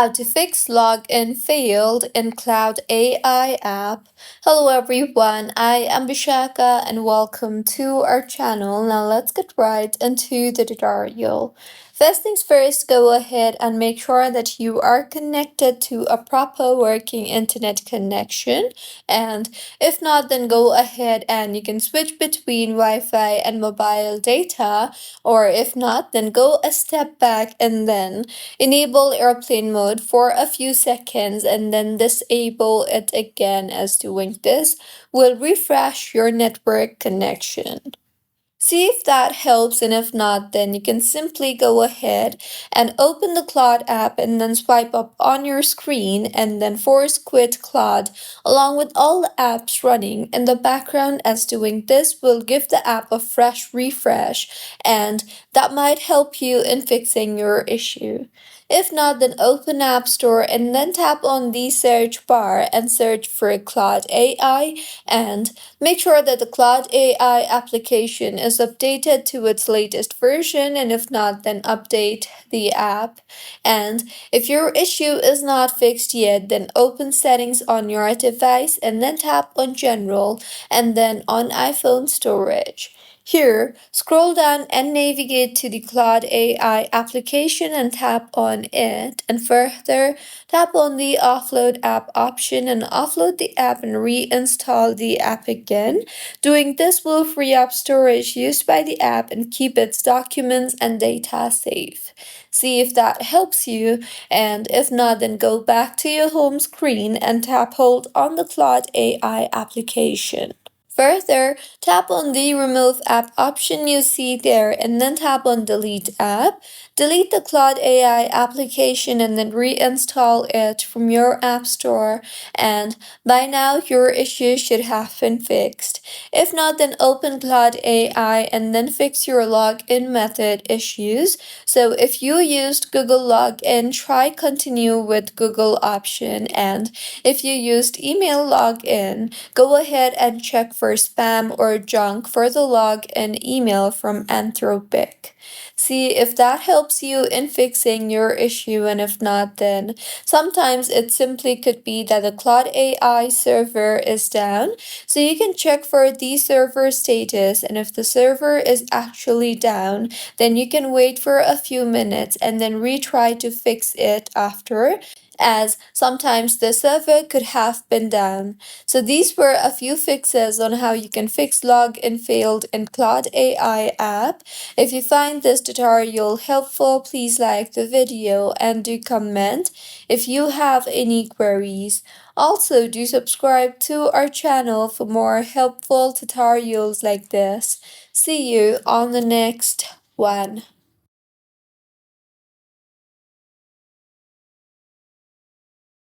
How to fix login failed in Cloud AI app. Hello everyone, I am Bishaka and welcome to our channel. Now let's get right into the tutorial. First things first, go ahead and make sure that you are connected to a proper working internet connection, and if not, then go ahead and you can switch between Wi-Fi and mobile data, or if not, then go a step back and then enable airplane mode for a few seconds and then disable it again, as doing this will refresh your network connection. See if that helps, and if not, then you can simply go ahead and open the Claude app and then swipe up on your screen and then force quit Claude along with all the apps running in the background, as doing this will give the app a fresh refresh, and that might help you in fixing your issue. If not, then open App Store and then tap on the search bar and search for Claude AI, and make sure that the Claude AI application is updated to its latest version, and if not, then update the app. And if your issue is not fixed yet, then open settings on your device and then tap on general and then on iPhone storage. Here, scroll down and navigate to the Claude AI application and tap on it, and further tap on the offload app option and offload the app and reinstall the app again. Doing this will free up storage used by the app and keep its documents and data safe. See if that helps you, and if not, then go back to your home screen and tap hold on the Claude AI application. Further, tap on the Remove App option you see there and then tap on Delete App. Delete the Claude AI application and then reinstall it from your App Store, and by now your issue should have been fixed. If not, then open Claude AI and then fix your login method issues. So if you used Google Login, try continue with Google option, and if you used email login, go ahead and check for spam or junk for the login email from Anthropic. See if that helps you in fixing your issue, and if not, then sometimes it simply could be that the Claude AI server is down. So you can check for the server status, and if the server is actually down, then you can wait for a few minutes and then retry to fix it after, as sometimes the server could have been down. So these were a few fixes on how you can fix login failed in Claude AI app. If you find this tutorial helpful, please like the video and do comment if you have any queries. Also, do subscribe to our channel for more helpful tutorials like this. See you on the next one.